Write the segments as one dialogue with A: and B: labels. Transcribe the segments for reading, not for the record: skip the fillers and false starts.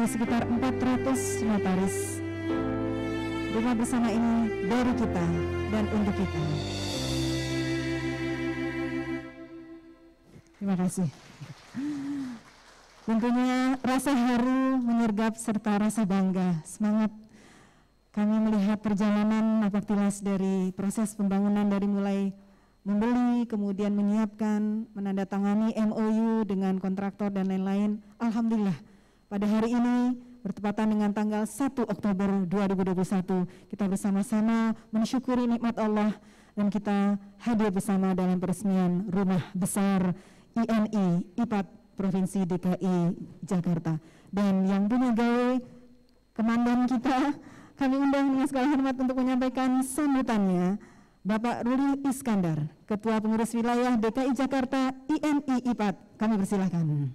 A: sekitar 400 notaris. Rumah bersama ini dari kita dan untuk kita. Terima kasih. Tentunya rasa haru menyergap serta rasa bangga, semangat kami melihat perjalanan napak tilas dari proses pembangunan dari mulai membeli, kemudian menyiapkan, menandatangani MOU dengan kontraktor dan lain-lain. Alhamdulillah, pada hari ini bertepatan dengan tanggal 1 Oktober 2021, kita bersama-sama mensyukuri nikmat Allah dan kita hadir bersama dalam peresmian rumah besar INI IPAT Provinsi DKI Jakarta. Dan yang punya gawe, komandan kita, kami undang dengan segala hormat untuk menyampaikan sambutannya, Bapak Ruli Iskandar, Ketua Pengurus Wilayah DKI Jakarta INI IPAT. Kami persilahkan.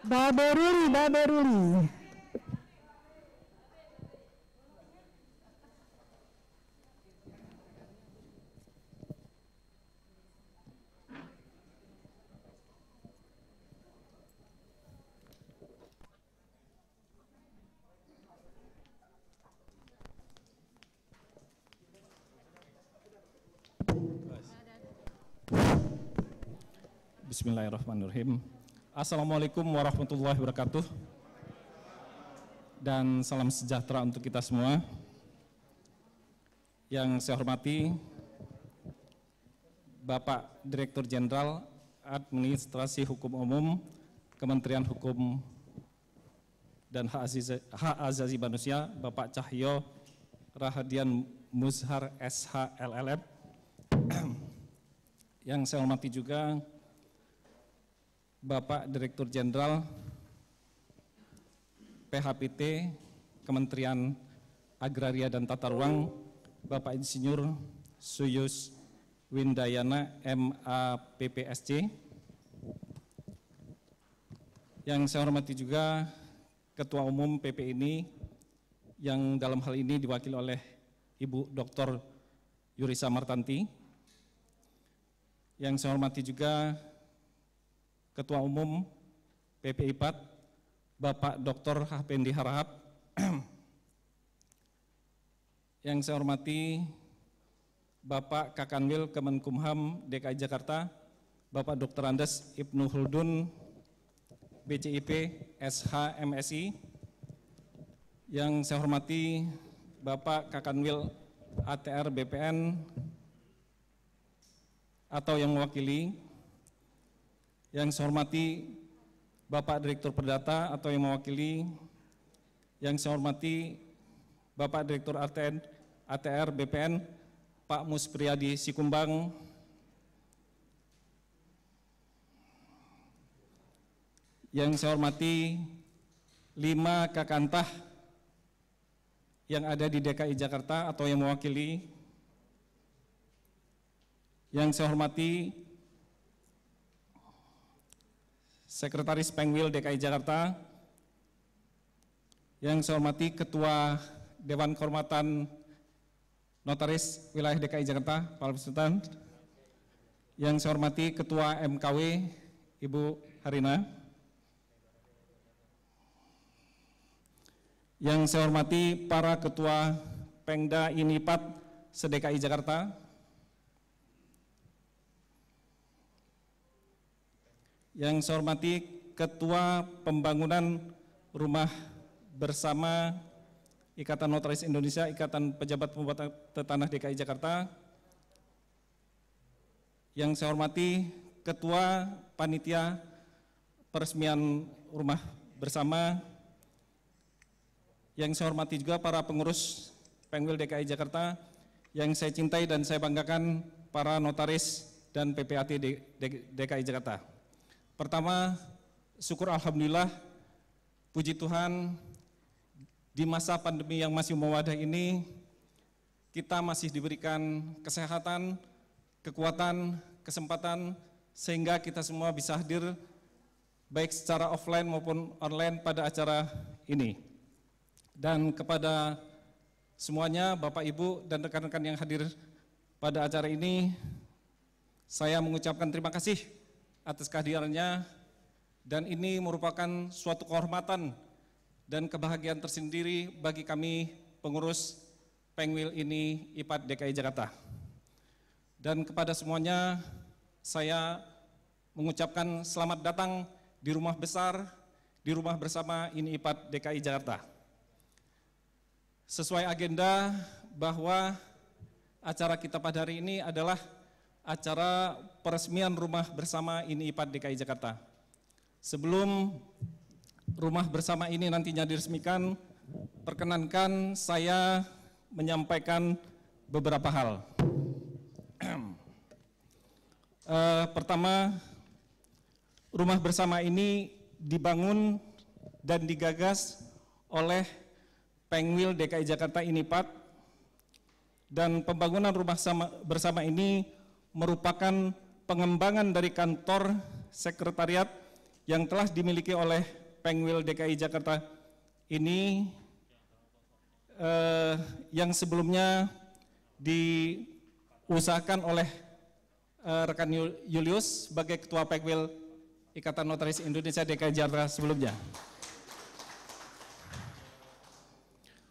A: Babe Ruli.
B: Bismillahirrahmanirrahim. Assalamualaikum warahmatullahi wabarakatuh. Dan salam sejahtera untuk kita semua. Yang saya hormati Bapak Direktur Jenderal Administrasi Hukum Umum Kementerian Hukum dan Hak Asasi Manusia, Bapak Cahyo Rahadian Muzhar SH LLM. Yang saya hormati juga Bapak Direktur Jenderal PHPT Kementerian Agraria dan Tata Ruang, Bapak Insinyur Suyus Windayana MAPPSC. Yang saya hormati juga Ketua Umum PPINI yang dalam hal ini diwakili oleh Ibu Dr. Yurisa Martanti. Yang saya hormati juga Ketua Umum PP IPAT, Bapak Dr. Hapendi Harahap. Yang saya hormati Bapak Kakanwil Kemenkumham DKI Jakarta, Bapak Dr. Andes Ibnu Huldun BCIP SH MSI. Yang saya hormati Bapak Kakanwil ATR BPN atau yang mewakili. Yang saya hormati Bapak Direktur Perdata atau yang mewakili. Yang saya hormati Bapak Direktur ATR BPN Pak Muspriyadi Sikumbang. Yang saya hormati 5 kakantah yang ada di DKI Jakarta atau yang mewakili. Yang saya hormati Sekretaris Pengwil DKI Jakarta. Yang saya hormati Ketua Dewan Kehormatan Notaris Wilayah DKI Jakarta, Pak Sultan. Yang saya hormati Ketua MKW Ibu Harina. Yang saya hormati para Ketua Pengda INIPAT se-DKI Jakarta. Yang saya hormati Ketua Pembangunan Rumah Bersama Ikatan Notaris Indonesia, Ikatan Pejabat Pembuat Tanah DKI Jakarta. Yang saya hormati Ketua Panitia Peresmian Rumah Bersama. Yang saya hormati juga para pengurus Pengwil DKI Jakarta. Yang saya cintai dan saya banggakan para notaris dan PPAT DKI Jakarta. Pertama, syukur alhamdulillah, puji Tuhan, di masa pandemi yang masih mewadah ini, kita masih diberikan kesehatan, kekuatan, kesempatan, sehingga kita semua bisa hadir baik secara offline maupun online pada acara ini. Dan kepada semuanya, Bapak, Ibu, dan rekan-rekan yang hadir pada acara ini, Saya mengucapkan terima kasih atas kehadirannya dan ini merupakan suatu kehormatan dan kebahagiaan tersendiri bagi kami pengurus Pengwil ini IPAD DKI Jakarta. Dan kepada semuanya saya mengucapkan selamat datang di rumah besar, di rumah bersama ini IPAD DKI Jakarta. Sesuai agenda bahwa acara kita pada hari ini adalah acara peresmian rumah bersama ini IPAD DKI Jakarta. Sebelum rumah bersama ini nantinya diresmikan, perkenankan saya menyampaikan beberapa hal. Pertama, rumah bersama ini dibangun dan digagas oleh Pengwil DKI Jakarta INIPAD, dan pembangunan rumah bersama ini merupakan pengembangan dari kantor sekretariat yang telah dimiliki oleh Pengwil DKI Jakarta ini yang sebelumnya diusahakan oleh rekan Julius sebagai Ketua Pengwil Ikatan Notaris Indonesia DKI Jakarta sebelumnya.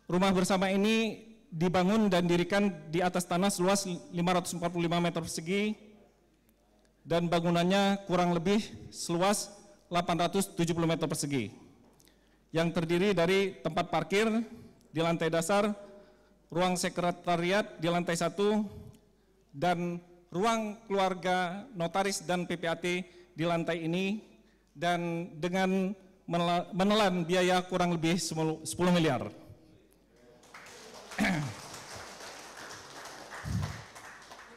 B: Rumah bersama ini dibangun dan didirikan di atas tanah seluas 545 meter persegi dan bangunannya kurang lebih seluas 870 meter persegi yang terdiri dari tempat parkir di lantai dasar, ruang sekretariat di lantai 1, dan ruang keluarga notaris dan PPAT di lantai ini, dan dengan menelan biaya kurang lebih 10 miliar.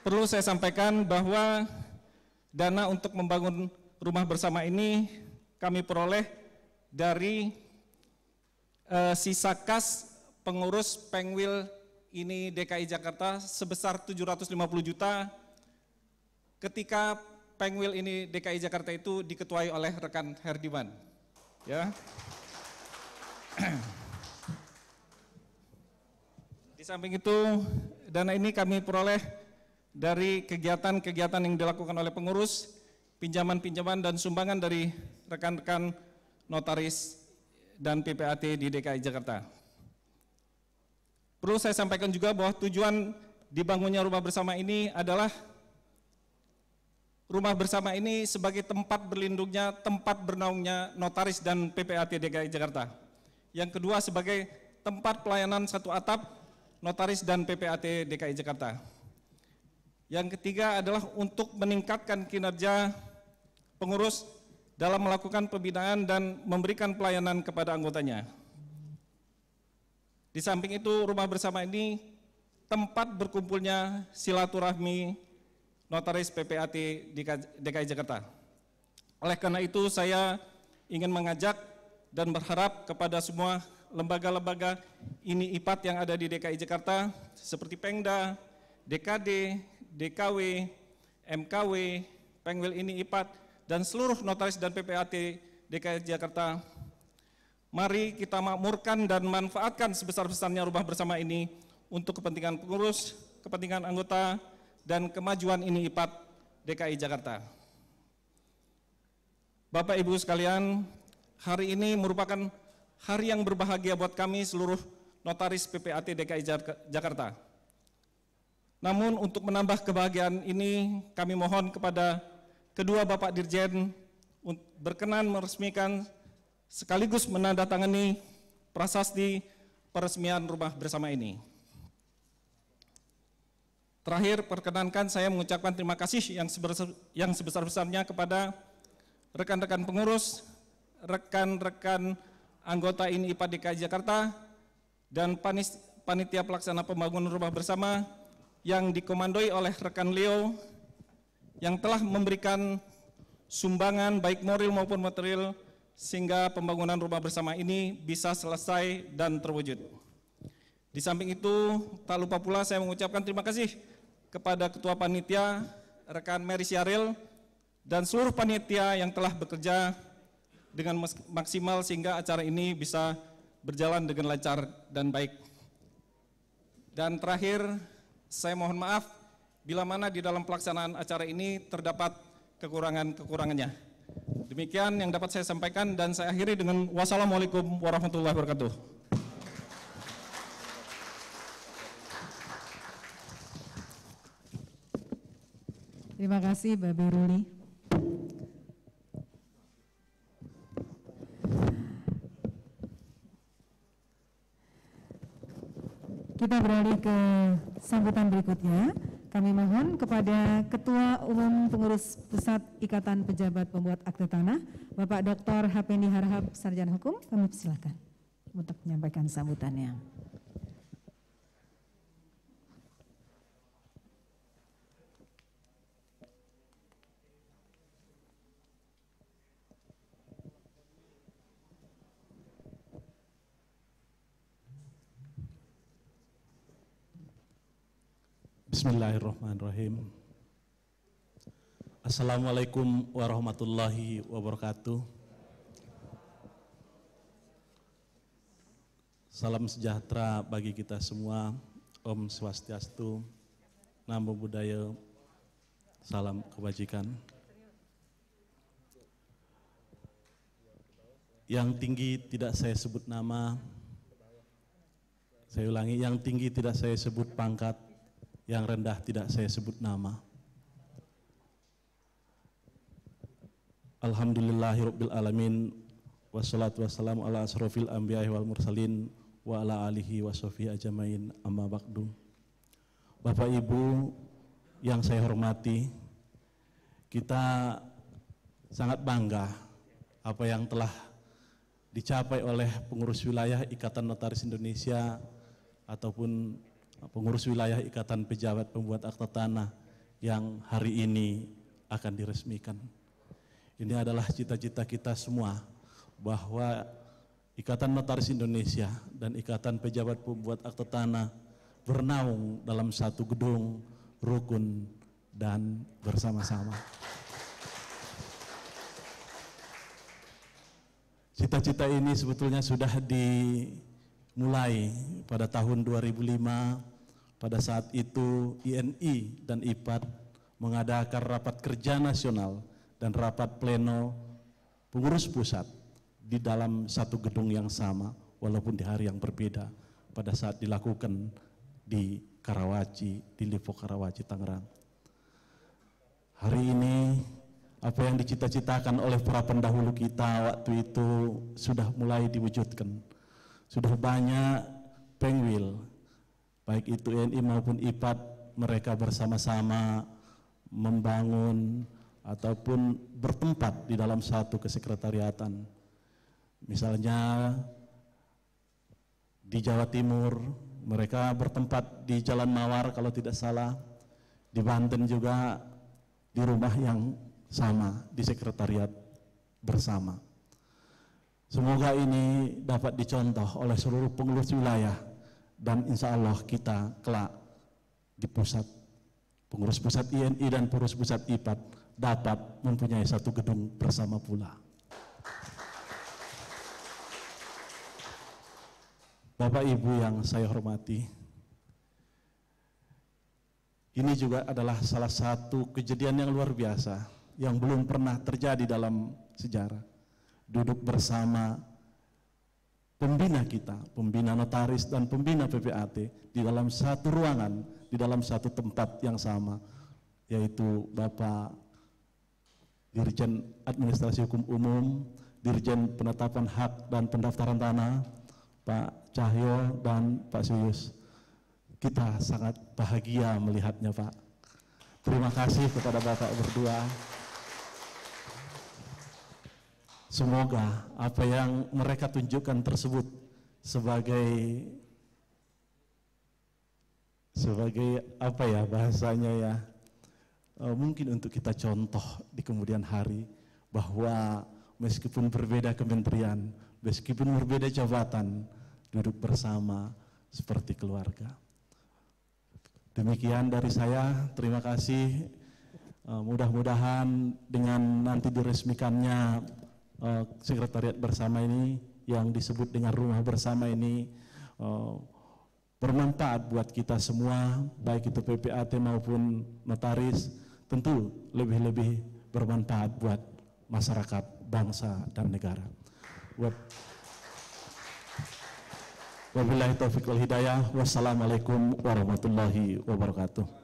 B: Perlu saya sampaikan bahwa dana untuk membangun rumah bersama ini kami peroleh dari sisa kas pengurus Pengwil ini DKI Jakarta sebesar 750 juta ketika Pengwil ini DKI Jakarta itu diketuai oleh rekan Herdiman. Ya. Di samping itu, dana ini kami peroleh dari kegiatan-kegiatan yang dilakukan oleh pengurus, pinjaman-pinjaman dan sumbangan dari rekan-rekan notaris dan PPAT di DKI Jakarta. Perlu saya sampaikan juga bahwa tujuan dibangunnya rumah bersama ini adalah rumah bersama ini sebagai tempat berlindungnya, tempat bernaungnya notaris dan PPAT DKI Jakarta. Yang kedua sebagai tempat pelayanan satu atap notaris dan PPAT DKI Jakarta. Yang ketiga adalah untuk meningkatkan kinerja pengurus dalam melakukan pembinaan dan memberikan pelayanan kepada anggotanya. Di samping itu, rumah bersama ini tempat berkumpulnya silaturahmi notaris PPAT DKI Jakarta. Oleh karena itu, saya ingin mengajak dan berharap kepada semua lembaga-lembaga ini IPAD yang ada di DKI Jakarta seperti Pengda, DKD, DKW, MKW, Pengwil ini IPAD, dan seluruh notaris dan PPAT DKI Jakarta, mari kita makmurkan dan manfaatkan sebesar-besarnya rumah bersama ini untuk kepentingan pengurus, kepentingan anggota, dan kemajuan ini IPAD DKI Jakarta. Bapak Ibu sekalian, hari ini merupakan hari yang berbahagia buat kami seluruh notaris PPAT DKI Jakarta. Namun untuk menambah kebahagiaan ini, kami mohon kepada kedua Bapak Dirjen berkenan meresmikan sekaligus menandatangani prasasti peresmian rumah bersama ini. Terakhir, perkenankan saya mengucapkan terima kasih yang sebesar-besarnya kepada rekan-rekan pengurus, rekan-rekan anggota ini IPAD DKI Jakarta, dan panitia pelaksana pembangunan rumah bersama yang dikomandoi oleh rekan Leo yang telah memberikan sumbangan baik moral maupun material sehingga pembangunan rumah bersama ini bisa selesai dan terwujud. Di samping itu, tak lupa pula saya mengucapkan terima kasih kepada Ketua Panitia, rekan Mary Syaril, dan seluruh panitia yang telah bekerja dengan maksimal sehingga acara ini bisa berjalan dengan lancar dan baik. Dan terakhir, saya mohon maaf bila mana di dalam pelaksanaan acara ini terdapat kekurangan-kekurangannya. Demikian yang dapat saya sampaikan dan saya akhiri dengan wassalamualaikum warahmatullahi wabarakatuh.
A: Terima kasih Bapak Ruli. Kita beralih ke sambutan berikutnya. Kami mohon kepada Ketua Umum Pengurus Pusat Ikatan Pejabat Pembuat Akte Tanah, Bapak Dr. Hapendi Harahap, Sarjana Hukum, kami persilakan untuk menyampaikan sambutannya.
C: Bismillahirrahmanirrahim. Assalamualaikum warahmatullahi wabarakatuh. Salam sejahtera bagi kita semua. Om Swastiastu, Namo Buddhaya, salam kebajikan. Yang tinggi tidak saya sebut nama. Saya ulangi, yang tinggi tidak saya sebut pangkat, yang rendah tidak saya sebut nama. Alhamdulillahirabbil alamin, wassalatu wassalamu ala asrofil anbiya'i wal mursalin wa ala alihi wa sahbihi ajmain, amma ba'du. Bapak Ibu yang saya hormati, kita sangat bangga apa yang telah dicapai oleh pengurus wilayah Ikatan Notaris Indonesia ataupun pengurus wilayah Ikatan Pejabat Pembuat Akte Tanah yang hari ini akan diresmikan. Ini adalah cita-cita kita semua bahwa Ikatan Notaris Indonesia dan Ikatan Pejabat Pembuat Akte Tanah bernaung dalam satu gedung, rukun, dan bersama-sama. Cita-cita ini sebetulnya sudah dimulai pada tahun 2005. Pada saat itu INI dan IPAD mengadakan rapat kerja nasional dan rapat pleno pengurus pusat di dalam satu gedung yang sama walaupun di hari yang berbeda pada saat dilakukan di Karawaci, di Lipo Karawaci, Tangerang. Hari ini apa yang dicita-citakan oleh para pendahulu kita waktu itu sudah mulai diwujudkan. Sudah banyak pengwil, baik itu INI maupun IPAD, mereka bersama-sama membangun ataupun bertempat di dalam satu kesekretariatan. Misalnya di Jawa Timur, mereka bertempat di Jalan Mawar kalau tidak salah, di Banten juga di rumah yang sama, di sekretariat bersama. Semoga ini dapat dicontoh oleh seluruh pengurus wilayah dan insya Allah kita kelak di pusat, pengurus pusat INI dan pengurus pusat IPAD dapat mempunyai satu gedung bersama pula. Bapak Ibu yang saya hormati, ini juga adalah salah satu kejadian yang luar biasa yang belum pernah terjadi dalam sejarah. Duduk bersama pembina kita, pembina notaris dan pembina PPAT di dalam satu ruangan, di dalam satu tempat yang sama, yaitu Bapak Dirjen Administrasi Hukum Umum, Dirjen Penetapan Hak dan Pendaftaran Tanah, Pak Cahyo dan Pak Suyus. Kita sangat bahagia melihatnya, Pak. Terima kasih kepada Bapak berdua. Semoga apa yang mereka tunjukkan tersebut sebagai apa ya bahasanya ya, mungkin untuk kita contoh di kemudian hari, bahwa meskipun berbeda kementerian, meskipun berbeda jabatan, duduk bersama seperti keluarga. Demikian dari saya, terima kasih. Mudah-mudahan dengan nanti diresmikannya sekretariat bersama ini yang disebut dengan rumah bersama ini, bermanfaat buat kita semua, baik itu PPAT maupun notaris, tentu lebih-lebih bermanfaat buat masyarakat, bangsa, dan negara. Wabillahi taufiq wal hidayah. Wassalamualaikum warahmatullahi wabarakatuh.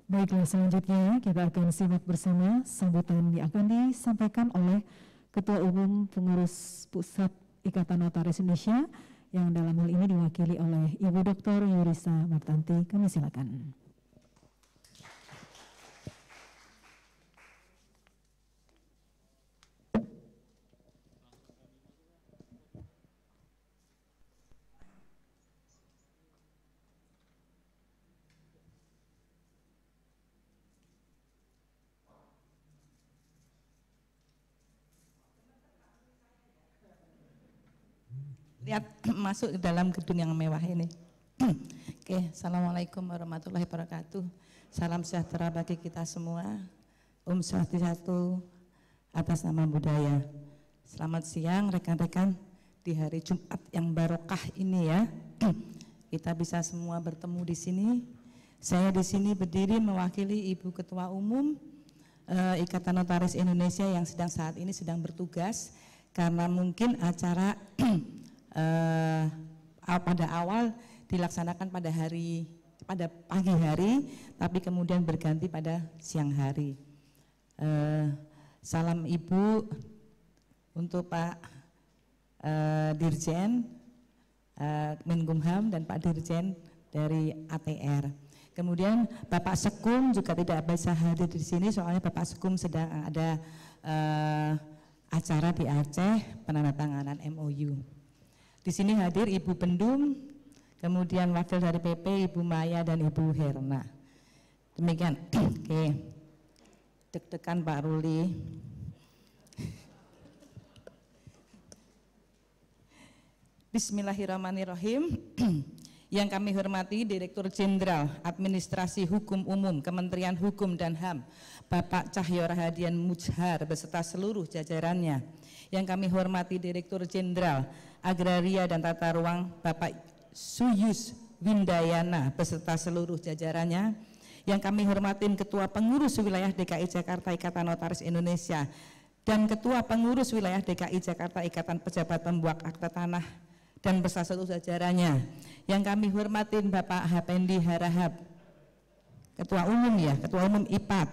A: Baiklah, selanjutnya kita akan simak bersama sambutan yang akan disampaikan oleh Ketua Umum Pengurus Pusat Ikatan Notaris Indonesia yang dalam hal ini diwakili oleh Ibu Dr. Yurisa Martanti. Kami silakan.
D: Lihat masuk ke dalam gedung yang mewah ini. Oke, Assalamualaikum warahmatullahi wabarakatuh. Salam sejahtera bagi kita semua. Om Swastiastu atas nama budaya. Selamat siang rekan-rekan di hari Jumat yang barokah ini ya. Kita bisa semua bertemu di sini. Saya di sini berdiri mewakili Ibu Ketua Umum Ikatan Notaris Indonesia yang saat ini sedang bertugas karena mungkin acara pada awal dilaksanakan pada pagi hari, tapi kemudian berganti pada siang hari. Salam Ibu untuk Pak Dirjen Menkumham dan Pak Dirjen dari ATR. Kemudian Bapak Sekum juga tidak bisa hadir di sini, soalnya Bapak Sekum sedang ada acara di Aceh penandatanganan MOU. Di sini hadir Ibu Bendum, kemudian wakil dari PP Ibu Maya dan Ibu Herna. Demikian. Oke. Deg-degan Pak Ruli. Bismillahirrahmanirrahim. Yang kami hormati Direktur Jenderal Administrasi Hukum Umum Kementerian Hukum dan HAM, Bapak Cahyo Rahadian Mujhar beserta seluruh jajarannya. Yang kami hormati Direktur Jenderal Agraria dan Tata Ruang, Bapak Suyus Windayana beserta seluruh jajarannya. Yang kami hormatin Ketua Pengurus Wilayah DKI Jakarta Ikatan Notaris Indonesia dan Ketua Pengurus Wilayah DKI Jakarta Ikatan Pejabat Pembuat Akta Tanah dan beserta seluruh jajarannya. Yang kami hormatin Bapak Hapendi Harahap, Ketua Umum ya, Ketua Umum IPAT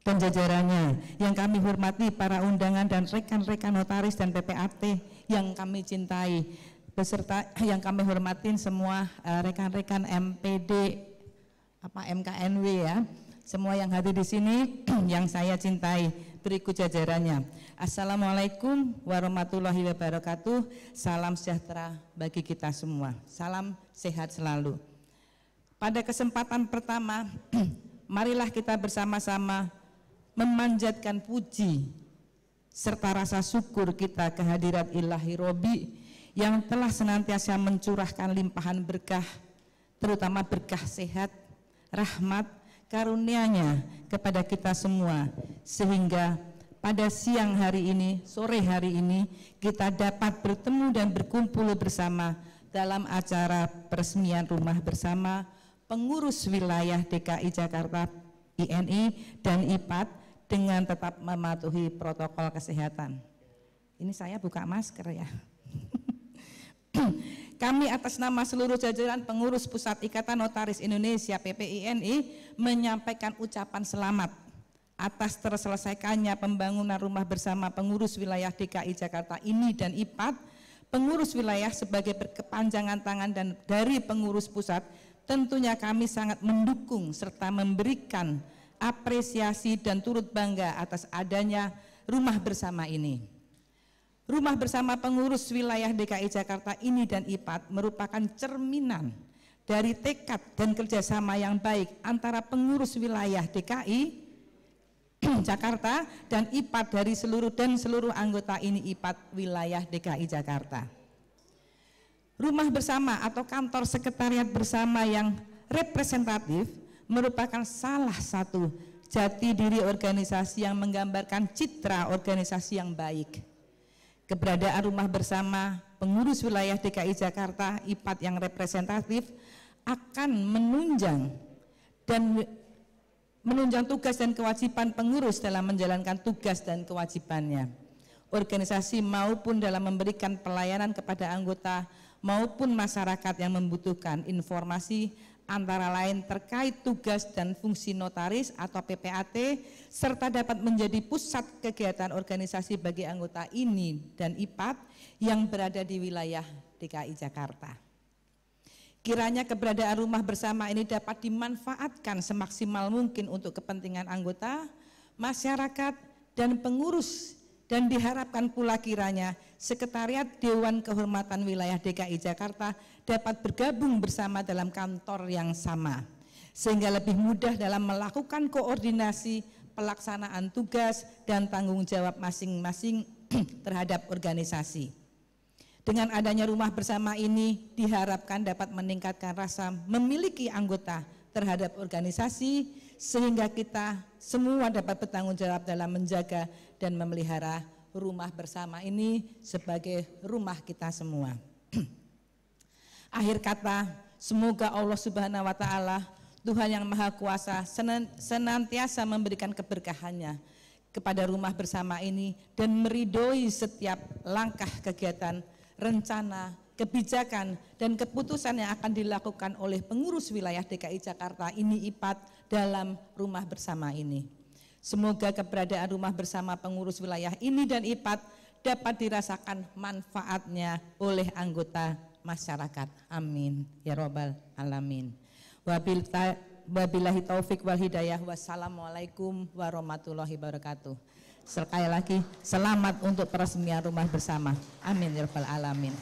D: dan jajarannya. Yang kami hormati para undangan dan rekan-rekan notaris dan PPAT yang kami cintai, beserta yang kami hormatin semua rekan-rekan MPD MKNW ya, semua yang hadir di sini yang saya cintai. Berikut jajarannya. Assalamualaikum warahmatullahi wabarakatuh. Salam sejahtera bagi kita semua. Salam sehat selalu. Pada kesempatan pertama, marilah kita bersama-sama memanjatkan puji serta rasa syukur kita kehadirat Ilahi Robi yang telah senantiasa mencurahkan limpahan berkah, terutama berkah sehat, rahmat, karunia-Nya kepada kita semua, sehingga pada siang hari ini, sore hari ini kita dapat bertemu dan berkumpul bersama dalam acara peresmian rumah bersama pengurus wilayah DKI Jakarta INI dan IPAT dengan tetap mematuhi protokol kesehatan. Ini saya buka masker ya. Kami atas nama seluruh jajaran pengurus Pusat Ikatan Notaris Indonesia PPINI menyampaikan ucapan selamat atas terselesaikannya pembangunan rumah bersama pengurus wilayah DKI Jakarta ini dan IPAT. Pengurus wilayah sebagai berkepanjangan tangan dan dari pengurus pusat, tentunya kami sangat mendukung serta memberikan apresiasi dan turut bangga atas adanya rumah bersama ini. Rumah bersama pengurus wilayah DKI Jakarta ini dan IPAT merupakan cerminan dari tekad dan kerjasama yang baik antara pengurus wilayah DKI Jakarta dan IPAD dari seluruh anggota ini IPAD wilayah DKI Jakarta. Rumah bersama atau kantor sekretariat bersama yang representatif merupakan salah satu jati diri organisasi yang menggambarkan citra organisasi yang baik. Keberadaan rumah bersama pengurus wilayah DKI Jakarta IPAD yang representatif akan menunjang tugas dan kewajiban pengurus dalam menjalankan tugas dan kewajibannya. Organisasi maupun dalam memberikan pelayanan kepada anggota maupun masyarakat yang membutuhkan informasi antara lain terkait tugas dan fungsi notaris atau PPAT serta dapat menjadi pusat kegiatan organisasi bagi anggota ini dan IPAD yang berada di wilayah DKI Jakarta. Kiranya keberadaan rumah bersama ini dapat dimanfaatkan semaksimal mungkin untuk kepentingan anggota, masyarakat, dan pengurus, dan diharapkan pula kiranya Sekretariat Dewan Kehormatan Wilayah DKI Jakarta dapat bergabung bersama dalam kantor yang sama, sehingga lebih mudah dalam melakukan koordinasi pelaksanaan tugas dan tanggung jawab masing-masing terhadap organisasi. Dengan adanya rumah bersama ini diharapkan dapat meningkatkan rasa memiliki anggota terhadap organisasi sehingga kita semua dapat bertanggung jawab dalam menjaga dan memelihara rumah bersama ini sebagai rumah kita semua. Akhir kata, semoga Allah Subhanahu wa Ta'ala, Tuhan yang Maha Kuasa, senantiasa memberikan keberkahannya kepada rumah bersama ini dan meridhoi setiap langkah kegiatan, rencana, kebijakan, dan keputusan yang akan dilakukan oleh pengurus wilayah DKI Jakarta ini IPAD dalam rumah bersama ini. Semoga keberadaan rumah bersama pengurus wilayah ini dan IPAD dapat dirasakan manfaatnya oleh anggota masyarakat. Amin. Ya Rabbal Alamin. Wabillahi taufik wal hidayah. Wassalamualaikum warahmatullahi wabarakatuh. Sekali lagi, selamat untuk peresmian rumah bersama. Amin ya Rabbal Alamin.